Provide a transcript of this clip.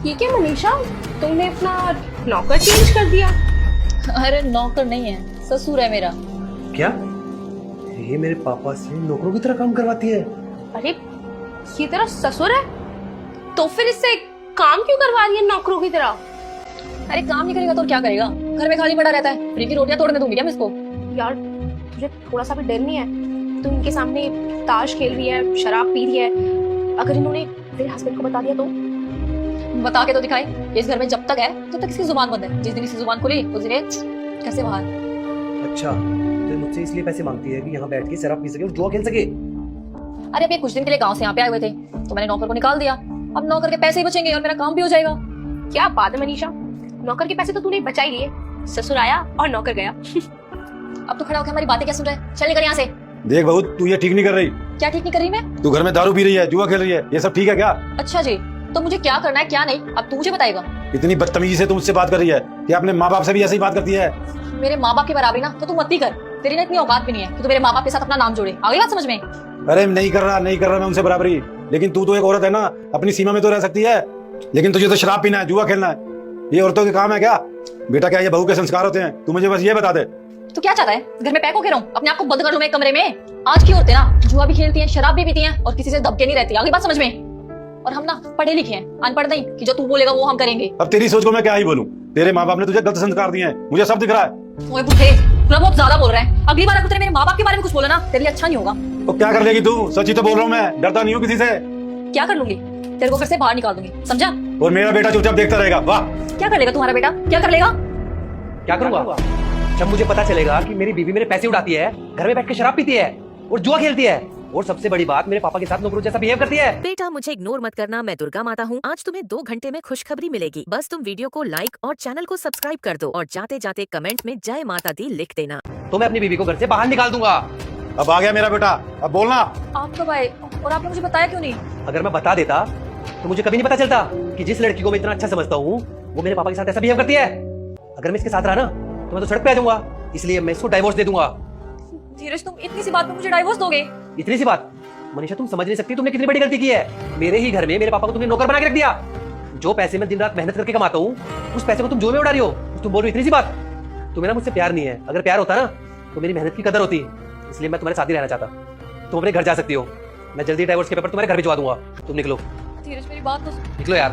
ये क्या मनीषा, तुमने अपना नौकर चेंज कर दिया? अरे नौकर नहीं है, ससुर है मेरा। क्या ये मेरे पापा से नौकरों की तरह काम करवाती है? अरे ये तेरा ससुर है तो फिर इससे काम क्यों करवा रही है नौकरों की तरह? अरे काम नहीं करेगा तो क्या करेगा, घर में खाली पड़ा रहता है, फ्री की रोटियां तोड़ने दूंगी क्या मैं इसको? यार तुझे थोड़ा सा भी डर नहीं है? तू इनके सामने ताश खेल रही है, शराब पी रही है, अगर इन्होंने तेरे हस्बैंड को बता दिया तो? बता के तो दिखाई। इस घर में जब तक है तब तक इसकी जुबान बंद है, जिस दिन इसकी जुबान खुली उस दिन ये घर से बाहर। अच्छा, तो मुझसे इसलिए पैसे मांगती है कि यहाँ बैठ के शराब पी सके और जुआ खेल सके? अरे अब ये कुछ दिन के लिए गांव से यहाँ पे आए हुए थे तो मैंने नौकर को निकाल दिया। अब नौकर के पैसे ही बचेंगे और मेरा काम भी हो जाएगा। क्या बात है मनीषा, नौकर के पैसे तो तूने बचा ही लिए, ससुर आया और नौकर गया। अब तो खड़ा होकर हमारी बातें क्या सुन रहा है? चल निकल यहाँ से। देख बहू, तू ये ठीक नहीं कर रही। क्या ठीक नहीं कर रही मैं? तू घर में दारू पी रही है, जुआ खेल रही है, ये सब ठीक है क्या? अच्छा जी, तो मुझे क्या करना है क्या नहीं अब तू मुझे बताएगा। इतनी बदतमीजी से तू मुझसे बात कर रही है कि अपने माँ बाप से भी ऐसे ही बात करती है? मेरे माँ बाप की बराबरी ना तो तू मत ही कर। तेरी ना इतनी औकात भी नहीं है कि तू मेरे माँ बाप के साथ अपना नाम जोड़े। आ गई बात समझ में? अरे नहीं कर रहा मैं उनसे बराबरी, लेकिन तू तो एक औरत है ना, अपनी सीमा में तो रह सकती है। लेकिन तुझे तो शराब पीना है, जुआ खेलना है, ये औरतों के काम है क्या? बेटा क्या ये बहू के संस्कार होते हैं? तू मुझे बस ये बता दे। तू क्या चाहता है? घर में पैक होके रहूं, अपने आप को बंद कर लूं मैं एक कमरे में? आज की औरतें ना जुआ भी खेलती हैं, शराब भी पीती हैं और किसी से दबके नहीं रहती। आ गई बात समझ में? और हम ना पढ़े लिखे हैं, अनपढ़ नहीं कि जो तू बोलेगा वो हम करेंगे। अब तेरी सोच को मैं क्या ही बोलूं? तेरे माँ बाप ने तुझे गलत संस्कार दिए हैं, मुझे सब दिख रहा है। ओए बुढ़े, तू बहुत ज्यादा बोल रहा है। अगली बार अगर तूने मेरे माँ बाप के बारे में कुछ बोला ना तेरे लिए अच्छा नहीं होगा। तो क्या कर लेगी तू? सच्ची तो बोल रहा हूँ मैं, डरता नहीं हूँ किसी से। क्या कर लूंगी? तेरे को घर से बाहर निकाल दूंगी, समझा? और मेरा बेटा चुपचाप देखता रहेगा। वाह, क्या कर लेगा तुम्हारा बेटा? क्या कर लेगा? क्या करूंगा? जब मुझे पता चलेगा कि मेरी बीवी मेरे पैसे उड़ाती है, घर में बैठ के शराब पीती है और जुआ खेलती है, और सबसे बड़ी बात मेरे पापा के साथ नौकरों जैसा बिहेव करती है। बेटा मुझे इग्नोर मत करना, मैं दुर्गा माता हूँ। आज तुम्हें 2 घंटे में खुशखबरी मिलेगी। बस तुम वीडियो को लाइक और चैनल को सब्सक्राइब कर दो और जाते जाते कमेंट में जय माता दी लिख देना। तो मैं अपनी बीवी को घर से बाहर निकाल दूंगा। अब आ गया मेरा बेटा, अब बोलना। आप कब आए और आपने मुझे बताया क्यों नहीं? अगर मैं बता देता तो मुझे कभी नहीं पता चलता कि जिस लड़की को मैं इतना अच्छा समझता हूँ वो मेरे पापा के साथ ऐसा बिहेव करती है। अगर मैं इसके साथ रहा ना तो मैं तो सड़क पे आ जाऊंगा, इसलिए मैं इसको डाइवोर्स दे दूंगा। धीरज, तुम इतनी सी बात पे मुझे डाइवोर्स दोगे? इतनी सी बात? मनीषा तुम समझ नहीं सकती तुमने कितनी बड़ी गलती की है। मेरे ही घर में मेरे पापा को तुमने नौकर बना के रख दिया। जो पैसे मैं दिन रात मेहनत करके कमाता हूँ उस पैसे को तुम जुए में उड़ा रही हो। तुम बोल रही हो इतनी सी बात? तुम्हें ना मुझसे प्यार नहीं है। अगर प्यार होता ना तो मेरी मेहनत की कदर होती, इसलिए मैं तुम्हारे साथ ही रहना चाहता। तुम अपने घर जा सकती हो, मैं जल्दी डाइवोर्स के पेपर तुम्हारे घर भिजवा दूंगा। तुम निकलो। धीरज मेरी बात तो निकलो यार।